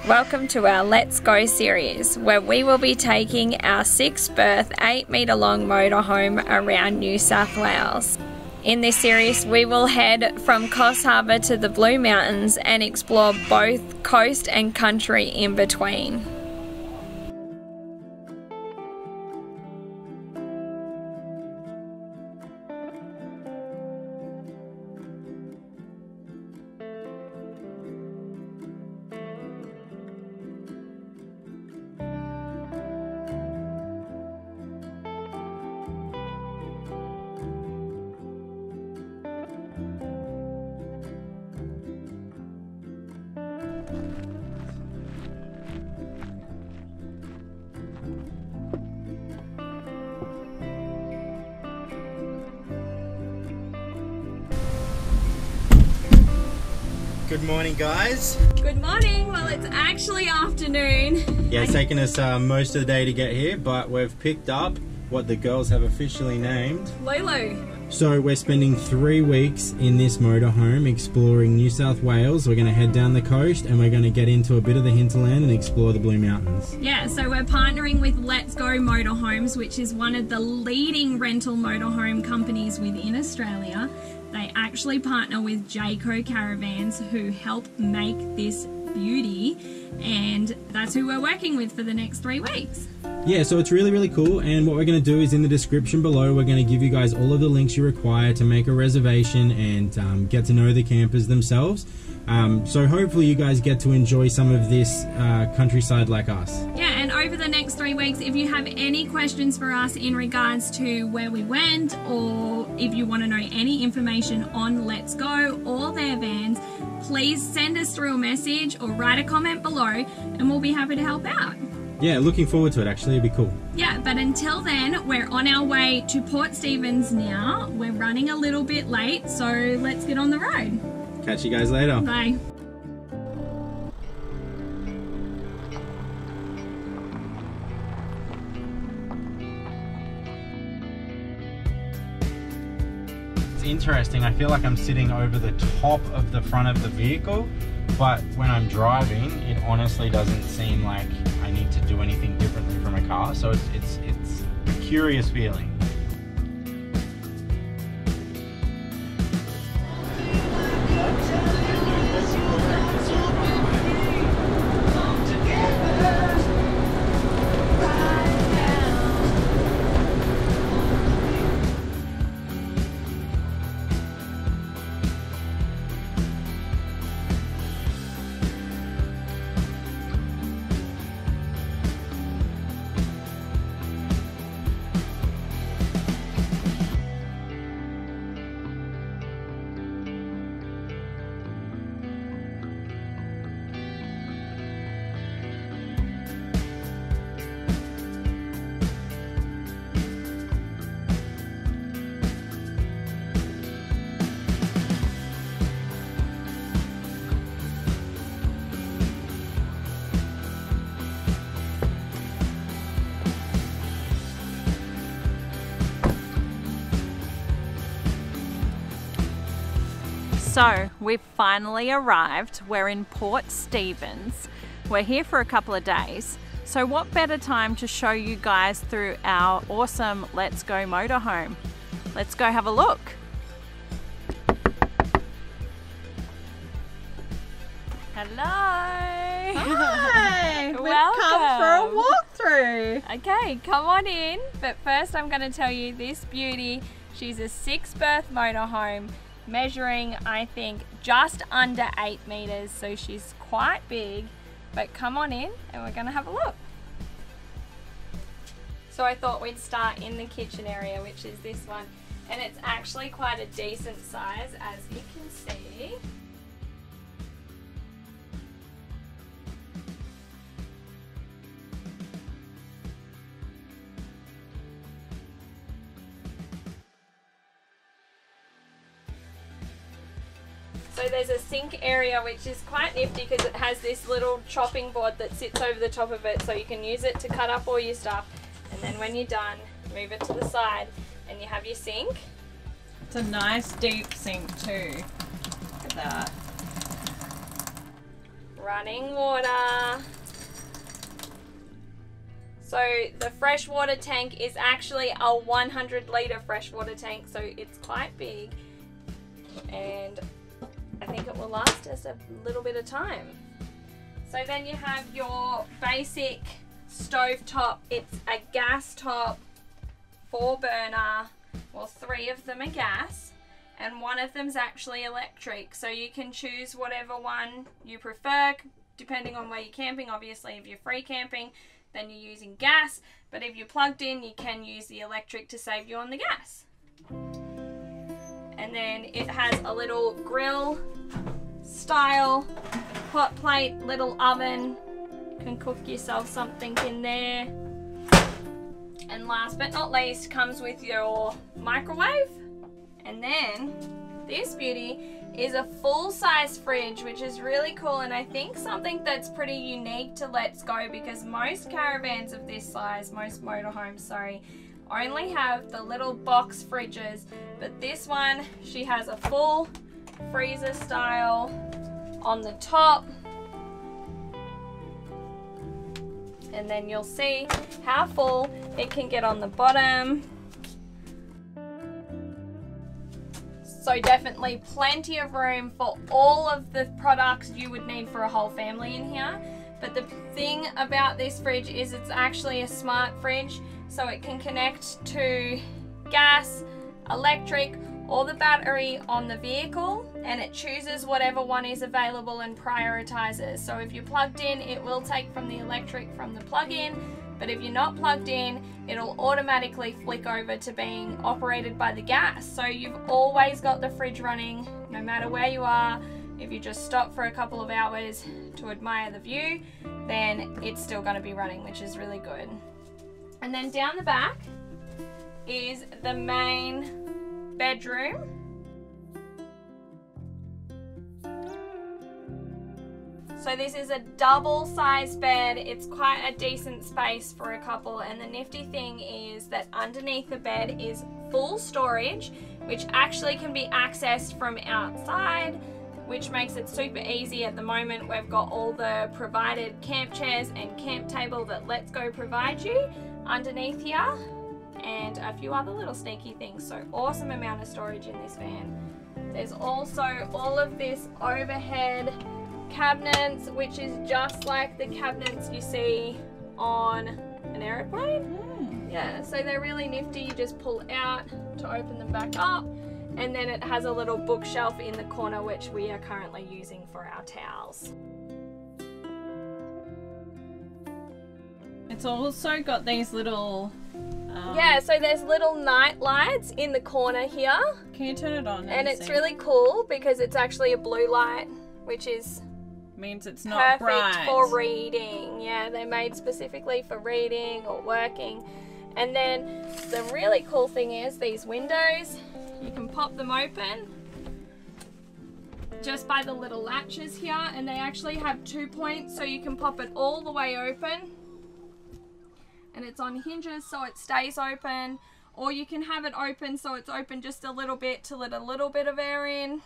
Welcome to our Let's Go series, where we will be taking our 6-berth, 8-metre long motorhome around New South Wales. In this series, we will head from Coffs Harbour to the Blue Mountains and explore both coast and country in between. Good morning, guys. Good morning. Well, it's actually afternoon. Yeah, it's taken us most of the day to get here, but we've picked up what the girls have officially named Lulu. So we're spending 3 weeks in this motorhome exploring New South Wales. We're going to head down the coast and we're going to get into a bit of the hinterland and explore the Blue Mountains. Yeah, so we're partnering with Let's Go Motorhomes, which is one of the leading rental motorhome companies within Australia. They actually partner with Jayco Caravans, who help make this beauty, and that's who we're working with for the next 3 weeks. Yeah, so it's really cool, and what we're going to do is in the description below we're going to give you guys all of the links you require to make a reservation and get to know the campers themselves. So hopefully you guys get to enjoy some of this countryside like us. Yeah, and over the next 3 weeks, if you have any questions for us in regards to where we went, or if you want to know any information on Let's Go or their vans, please send us through a message or write a comment below and we'll be happy to help out. Yeah, looking forward to it actually, it'll be cool. Yeah, but until then, we're on our way to Port Stephens now. We're running a little bit late, so let's get on the road. Catch you guys later. Bye. It's interesting, I feel like I'm sitting over the top of the front of the vehicle, but when I'm driving, it honestly doesn't seem like I need to do anything differently from a car, so it's a curious feeling. So we've finally arrived. We're in Port Stephens. We're here for a couple of days. So what better time to show you guys through our awesome Let's Go motorhome. Let's go have a look. Hello. Hi. We've come for a walkthrough. Okay, come on in. But first I'm going to tell you this beauty. She's a 6-berth motorhome, measuring, I think, just under 8 meters, so she's quite big. But come on in and we're gonna have a look. So I thought we'd start in the kitchen area, which is this one, and it's actually quite a decent size, as you can see. So there's a sink area, which is quite nifty because it has this little chopping board that sits over the top of it, so you can use it to cut up all your stuff, and then when you're done, move it to the side and you have your sink. It's a nice deep sink too. Look at that. running water. So the freshwater tank is actually a 100-litre freshwater tank, so it's quite big, and I think it will last us a little bit of time. So then you have your basic stove top. It's a gas top, 4-burner, well, 3 of them are gas, and 1 of them's actually electric. So you can choose whatever one you prefer, depending on where you're camping. Obviously, if you're free camping, then you're using gas, but if you're plugged in, you can use the electric to save you on the gas. And then it has a little grill style hot plate, little oven. You can cook yourself something in there. And last but not least, comes with your microwave. And then this beauty is a full-size fridge, which is really cool, and I think something that's pretty unique to Let's Go, because most caravans of this size, most motorhomes, sorry, only have the little box fridges, but this one, she has a full freezer style on the top, and then you'll see how full it can get on the bottom. So definitely plenty of room for all of the products you would need for a whole family in here. But the thing about this fridge is it's actually a smart fridge, so it can connect to gas, electric, or the battery on the vehicle, and it chooses whatever one is available and prioritizes. So if you're plugged in, it will take from the electric from the plug-in, but if you're not plugged in, it'll automatically flick over to being operated by the gas. So you've always got the fridge running, no matter where you are. If you just stop for a couple of hours to admire the view, then it's still going to be running, which is really good. And then down the back is the main bedroom. So this is a double-sized bed. It's quite a decent space for a couple, and the nifty thing is that underneath the bed is full storage, which actually can be accessed from outside, which makes it super easy. At the moment, we've got all the provided camp chairs and camp table that Let's Go provide you underneath here, and a few other little sneaky things. So awesome amount of storage in this van. There's also all of this overhead cabinets, which is just like the cabinets you see on an aeroplane. Yeah, so they're really nifty. You just pull out to open them back up, and then it has a little bookshelf in the corner, which we are currently using for our towels. It's also got these little yeah, so there's little night lights in the corner here. Can you turn it on? And it's really cool because it's actually a blue light, which is means it's not perfect for reading. Yeah, they're made specifically for reading or working. And then the really cool thing is these windows, you can pop them open just by the little latches here, and they actually have 2 points, so you can pop it all the way open, and it's on hinges so it stays open, or you can have it open so it's open just a little bit to let a little bit of air in.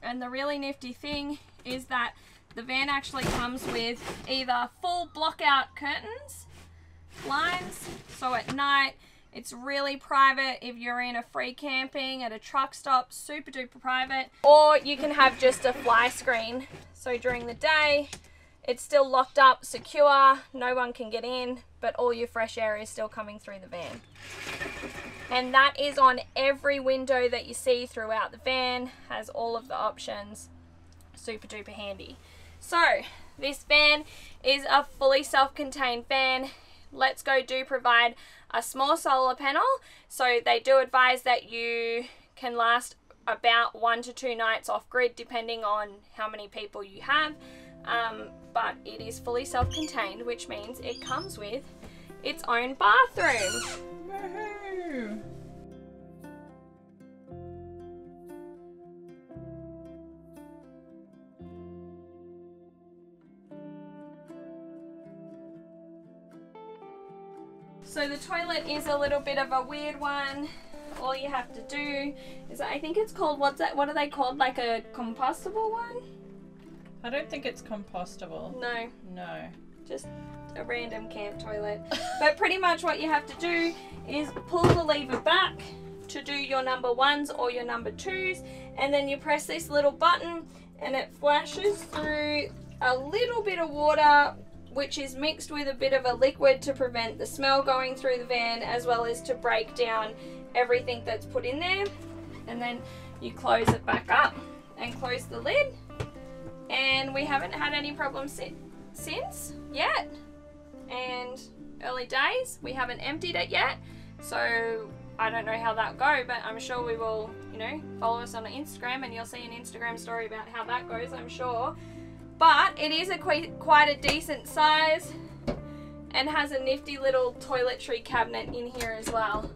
And the really nifty thing is that the van actually comes with either full block out curtains, blinds, so at night it's really private if you're in a free camping at a truck stop, super duper private, or you can have just a fly screen. So during the day it's still locked up, secure, no one can get in, but all your fresh air is still coming through the van. And that is on every window that you see throughout the van, has all of the options, super duper handy. So this van is a fully self-contained van. Let's Go do provide a small solar panel, so they do advise that you can last about 1 to 2 nights off grid depending on how many people you have, but it is fully self-contained, which means it comes with its own bathroom. Woohoo! So the toilet is a little bit of a weird one. All you have to do is, I think it's called, what are they called? Like a compostable one? I don't think it's compostable. No. No. Just a random camp toilet. But pretty much what you have to do is pull the lever back to do your number 1s or your number 2s, and then you press this little button and it flashes through a little bit of water, which is mixed with a bit of a liquid to prevent the smell going through the van, as well as to break down everything that's put in there. And then you close it back up and close the lid, and we haven't had any problems since yet. And early days, we haven't emptied it yet, so I don't know how that'll go, but I'm sure we will, you know, follow us on Instagram and you'll see an Instagram story about how that goes, I'm sure. But it is quite a decent size and has a nifty little toiletry cabinet in here as well,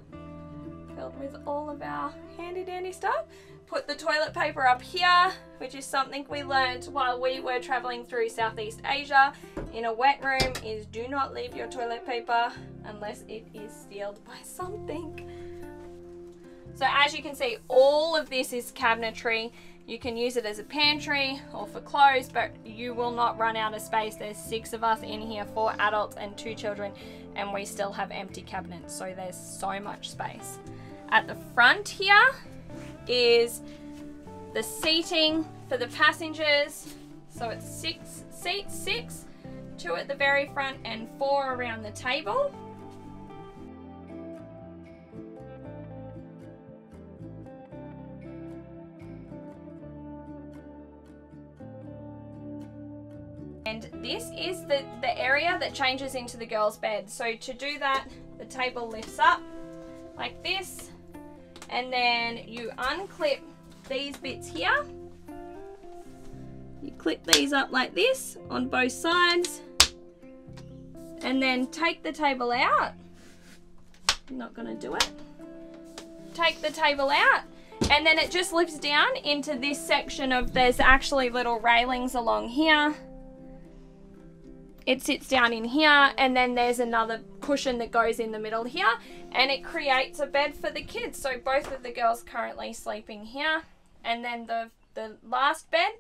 filled with all of our handy dandy stuff. Put the toilet paper up here, which is something we learned while we were traveling through Southeast Asia in a wet room, is do not leave your toilet paper unless it is sealed by something. So as you can see, all of this is cabinetry. You can use it as a pantry or for clothes, but you will not run out of space. There's 6 of us in here, 4 adults and 2 children, and we still have empty cabinets, so there's so much space. At the front here is the seating for the passengers. So it's 6 seats, 6, 2 at the very front and 4 around the table. And this is the area that changes into the girls' bed. So to do that, the table lifts up like this, and then you unclip these bits here. You clip these up like this on both sides, and then take the table out. I'm not gonna do it. Take the table out, and then it just lifts down into this section of, there's actually little railings along here. It sits down in here, and then there's another cushion that goes in the middle here, and it creates a bed for the kids. So both of the girls currently sleeping here, and then the last bed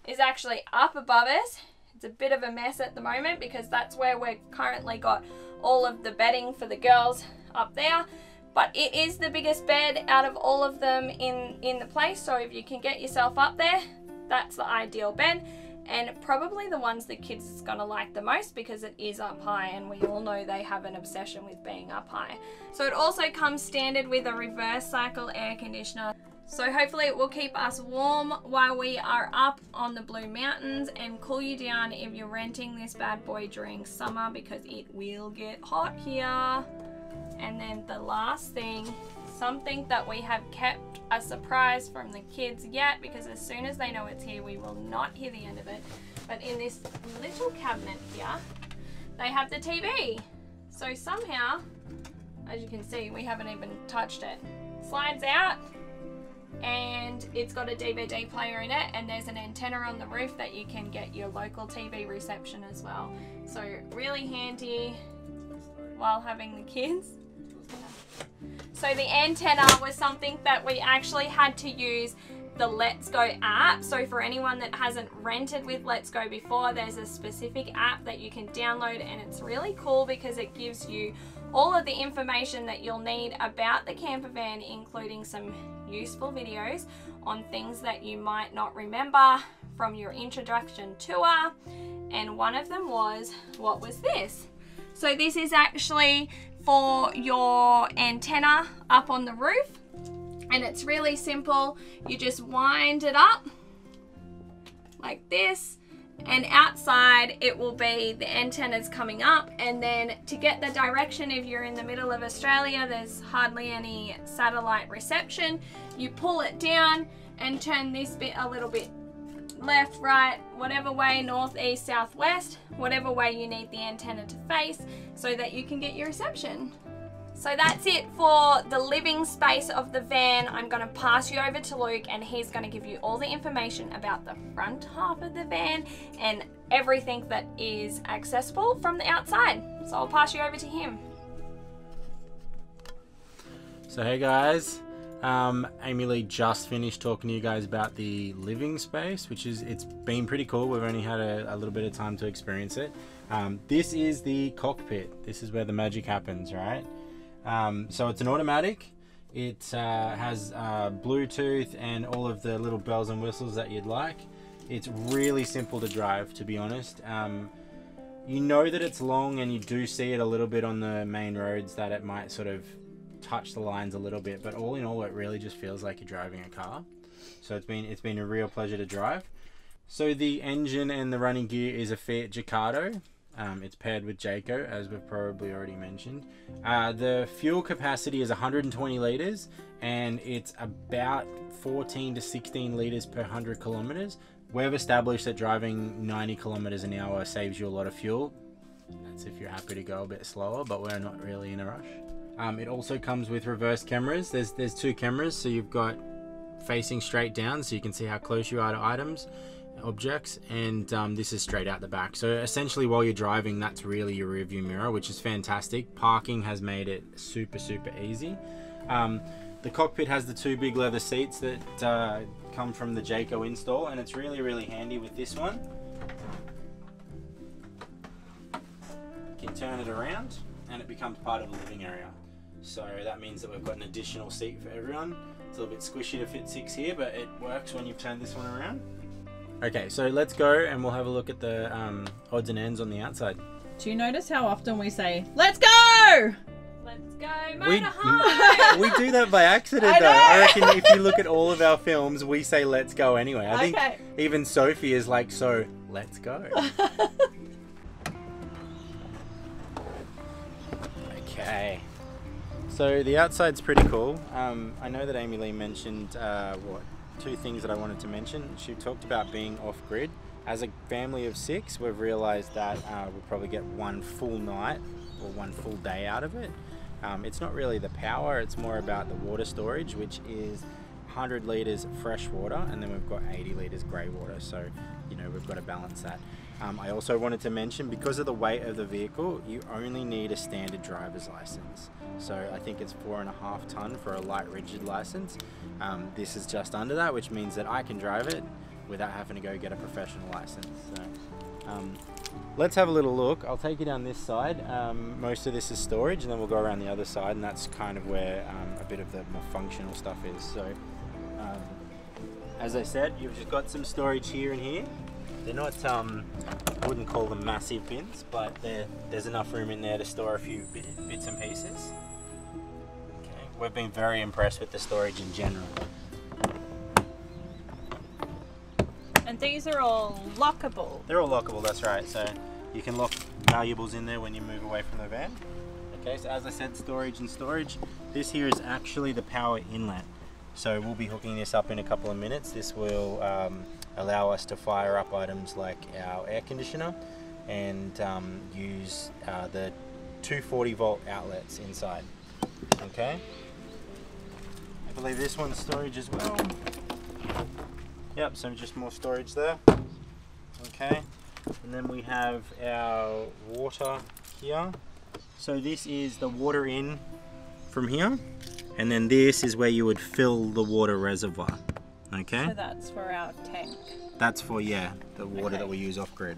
is actually up above us. It's a bit of a mess at the moment because that's where we're currently got all of the bedding for the girls up there. But it is the biggest bed out of all of them in the place, so if you can get yourself up there, that's the ideal bed. And probably the ones the kids is gonna like the most because it is up high, and we all know they have an obsession with being up high. So it also comes standard with a reverse cycle air conditioner. So hopefully it will keep us warm while we are up on the Blue Mountains and cool you down if you're renting this bad boy during summer, because it will get hot here. And then the last thing, something that we have kept a surprise from the kids yet, because as soon as they know it's here, we will not hear the end of it. But in this little cabinet here, they have the TV. So somehow, as you can see, we haven't even touched it. Slides out, and it's got a DVD player in it, and there's an antenna on the roof that you can get your local TV reception as well. So really handy while having the kids. So the antenna was something that we actually had to use the Let's Go app. So for anyone that hasn't rented with Let's Go before, there's a specific app that you can download, and it's really cool because it gives you all of the information that you'll need about the camper van, including some useful videos on things that you might not remember from your introduction tour. And one of them was, what was this? So this is actually for your antenna up on the roof, and it's really simple. You just wind it up like this, and outside it will be the antennas coming up, and then to get the direction, if you're in the middle of Australia, there's hardly any satellite reception, you pull it down and turn this bit a little bit left, right, whatever way, north, east, south, west, whatever way you need the antenna to face so that you can get your reception. So that's it for the living space of the van. I'm going to pass you over to Luke, and he's going to give you all the information about the front half of the van and everything that is accessible from the outside. So I'll pass you over to him. So hey guys, Amy Lee just finished talking to you guys about the living space, which is, it's been pretty cool. We've only had a little bit of time to experience it. This is the cockpit. This is where the magic happens, right? So it's an automatic. It has Bluetooth and all of the little bells and whistles that you'd like. It's really simple to drive, to be honest. You know that it's long, and you do see it a little bit on the main roads that it might sort of touch the lines a little bit, but all in all it really just feels like you're driving a car. So it's been a real pleasure to drive. So the engine and the running gear is a Fiat Ducato. It's paired with Jayco, as we've probably already mentioned. The fuel capacity is 120 litres, and it's about 14 to 16 litres per 100 kilometres. We've established that driving 90 kilometres an hour saves you a lot of fuel. That's if you're happy to go a bit slower, but we're not really in a rush. It also comes with reverse cameras. There's two cameras, so you've got facing straight down, so you can see how close you are to items, objects, and this is straight out the back. So essentially while you're driving, that's really your rear view mirror, which is fantastic. Parking has made it super easy. The cockpit has the two big leather seats that come from the Jayco install, and it's really handy with this one. You can turn it around and it becomes part of the living area. So that means that we've got an additional seat for everyone. It's a little bit squishy to fit 6 here, but it works when you've turned this one around. Okay, so let's go and we'll have a look at the odds and ends on the outside. Do you notice how often we say, "Let's go"? Let's go, Motorhome! We do that by accident, though. I reckon if you look at all of our films, we say "let's go" anyway. I think even Sophie is like, "So let's go." Okay. So the outside's pretty cool. I know that Amy Lee mentioned two things that I wanted to mention. She talked about being off-grid. As a family of 6, we've realised that we'll probably get one full night or one full day out of it. It's not really the power, it's more about the water storage, which is 100 litres fresh water, and then we've got 80 litres grey water, so you know we've got to balance that. I also wanted to mention, because of the weight of the vehicle, you only need a standard driver's license. So I think it's 4.5 tonne for a light rigid license. This is just under that, which means that I can drive it without having to go get a professional license. So let's have a little look. I'll take you down this side. Most of this is storage, and then we'll go around the other side, and that's kind of where a bit of the more functional stuff is. So as I said, you've just got some storage here and here. They're not, I wouldn't call them massive bins, but there's enough room in there to store a few bits and pieces. Okay, we've been very impressed with the storage in general. And these are all lockable. They're all lockable, that's right. So you can lock valuables in there when you move away from the van. Okay, so as I said, storage and storage. This here is actually the power inlet. So we'll be hooking this up in a couple of minutes. This will allow us to fire up items like our air conditioner and use the 240 volt outlets inside. Okay, I believe this one's storage as well. Yep, so just more storage there. Okay, and then we have our water here. So this is the water in from here, and then this is where you would fill the water reservoir. Okay, So that's for our tank. that's for, yeah, the water that we use off grid.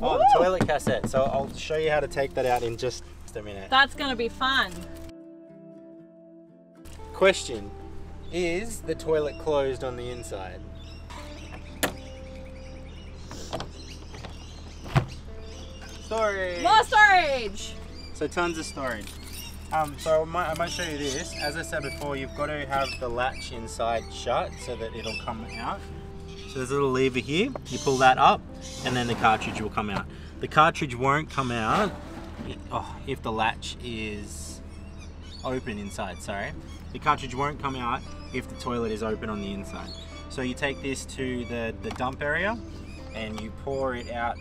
Oh, Woo! the toilet cassette. So I'll show you how to take that out in just a minute. That's going to be fun. Question, is the toilet closed on the inside? Storage! More storage! So tons of storage. So I might show you this. As I said before, you've got to have the latch inside shut so that it'll come out. So there's a little lever here. You pull that up, and then the cartridge will come out. The cartridge won't come out if the latch is open inside. Sorry, the cartridge won't come out if the toilet is open on the inside. So you take this to the dump area, and you pour it out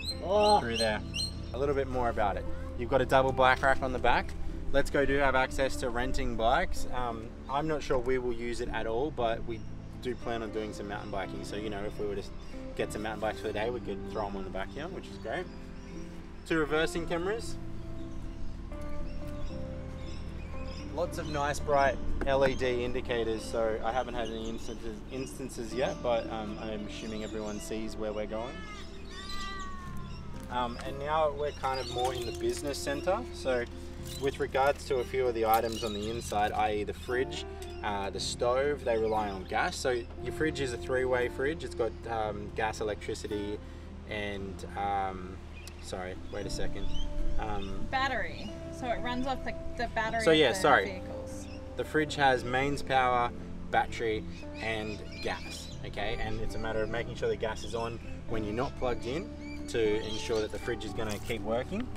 through there. A little bit more about it. You've got a double bike rack on the back. Let's Go do have access to renting bikes. I'm not sure we will use it at all, but we do plan on doing some mountain biking. So, you know, if we were to get some mountain bikes for the day, we could throw them on the back here, which is great. 2 reversing cameras. lots of nice bright LED indicators, so I haven't had any instances yet, but I'm assuming everyone sees where we're going. And now we're kind of more in the business center. So with regards to a few of the items on the inside, i.e. the fridge, the stove, they rely on gas. So your fridge is a three-way fridge. It's got gas, electricity, and sorry, wait a second. Battery. So it runs off the battery. So yeah, of the sorry. vehicles. The fridge has mains power, battery, and gas. Okay, and it's a matter of making sure the gas is on when you're not plugged in to ensure that the fridge is going to keep working.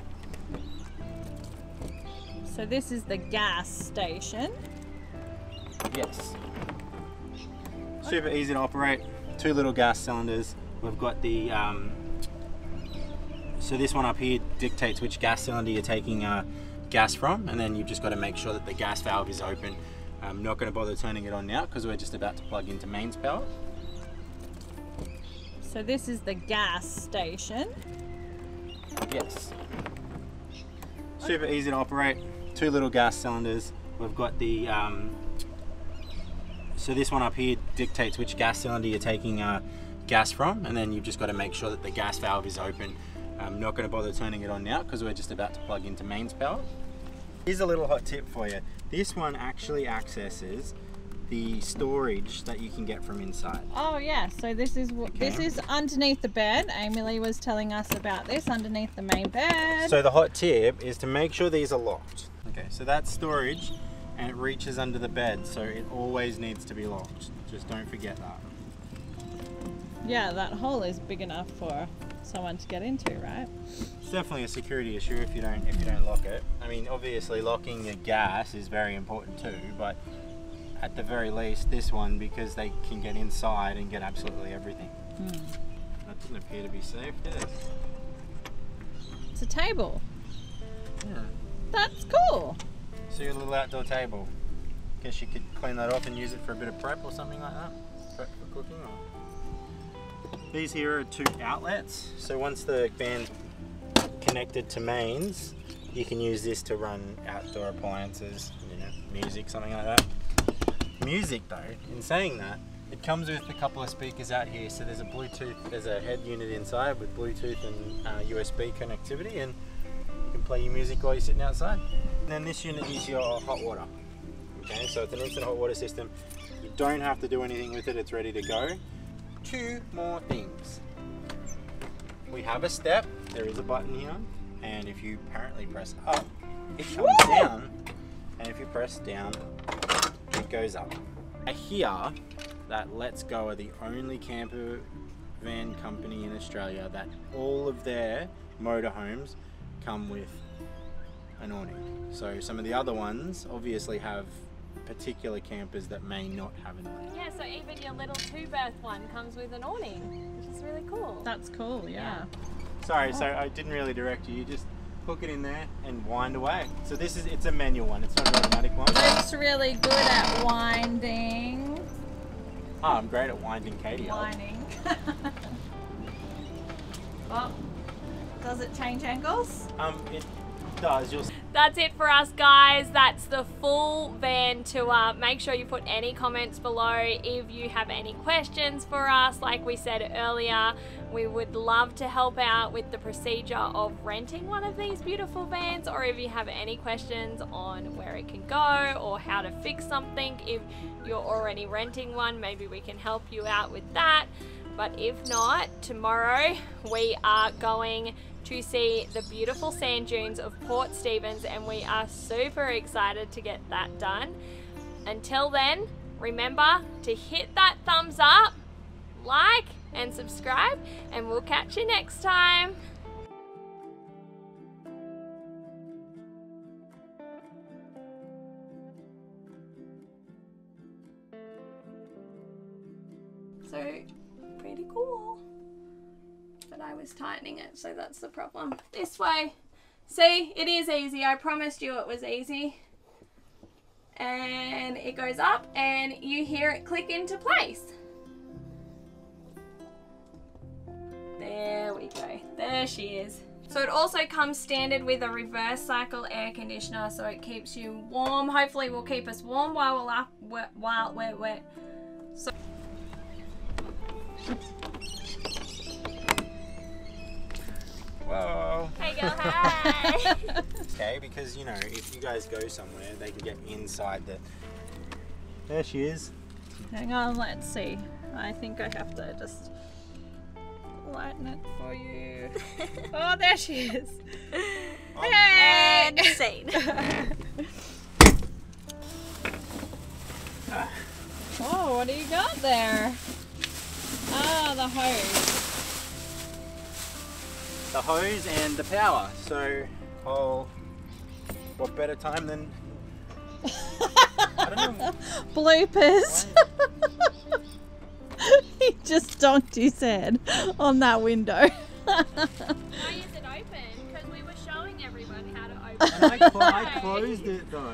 So this is the gas station. Yes. Super easy to operate. 2 little gas cylinders. We've got the so this one up here dictates which gas cylinder you're taking gas from, and then you've just got to make sure that the gas valve is open. I'm not going to bother turning it on now because we're just about to plug into mains power. So this is the gas station. Yes. Super easy to operate. 2 little gas cylinders. We've got the so this one up here dictates which gas cylinder you're taking gas from, and then you've just got to make sure that the gas valve is open. I'm not going to bother turning it on now because we're just about to plug into mains power. Here's a little hot tip for you. This one actually accesses the storage that you can get from inside. Oh yeah, so this is this is underneath the bed. Emily was telling us about this underneath the main bed. So the hot tip is to make sure these are locked. Okay, so that's storage and it reaches under the bed, so it always needs to be locked. Just don't forget that. Yeah, that hole is big enough for someone to get into, right? It's definitely a security issue if you don't lock it. I mean, obviously locking your gas is very important too, but at the very least this one, because they can get inside and get absolutely everything. That doesn't appear to be safe, does it? It's a table. Yeah. That's cool. So your little outdoor table. Guess you could clean that off and use it for a bit of prep or something like that. Prep for cooking. Or... These here are 2 outlets. So once the van's connected to mains, you can use this to run outdoor appliances, you know, music, something like that. Music though, in saying that, it comes with a couple of speakers out here. So there's a Bluetooth, there's a head unit inside with Bluetooth and USB connectivity, and you can play your music while you're sitting outside. And then this unit is your hot water. Okay, so it's an instant hot water system. You don't have to do anything with it, it's ready to go. 2 more things. We have a step, there is a button here, and if you apparently press up, it comes down, and if you press down, it goes up. I hear that Let's Go are the only camper van company in Australia that all of their motorhomes come with an awning. So some of the other ones obviously have particular campers that may not have an awning. Yeah, so even your little 2-berth one comes with an awning, which is really cool. That's cool, yeah. Sorry, so I didn't really direct you. You just hook it in there and wind away. So this is, it's a manual one, it's not an automatic one. Luke's really good at winding. Oh, I'm great at winding Katie up. Winding. Oh, does it change angles? It does. That's it for us, guys. That's the full van tour. Make sure you put any comments below if you have any questions for us. Like we said earlier, we would love to help out with the procedure of renting one of these beautiful vans, or if you have any questions on where it can go or how to fix something. If you're already renting one, maybe we can help you out with that. But if not, tomorrow we are going to see the beautiful sand dunes of Port Stephens, and we are super excited to get that done. Until then, remember to hit that thumbs up, like and subscribe, and we'll catch you next time. So pretty cool. But I was tightening it, so that's the problem. This way. See, it is easy. I promised you it was easy. And it goes up and you hear it click into place. There we go. There she is. So it also comes standard with a reverse cycle air conditioner, so it keeps you warm. Hopefully will keep us warm while we're up, while we're wet. So Whoa. hey girl, hi. Okay, because you know, if you guys go somewhere, they can get inside the... There she is. Hang on, let's see. I think I have to just lighten it for you. Oh, there she is. Hey! And scene. Oh, what do you got there? Ah, the hose. The hose and the power. So, oh, what better time than... I don't know. Bloopers. He just donked his head on that window. Why is it open? Because we were showing everyone how to open it. And I closed it though.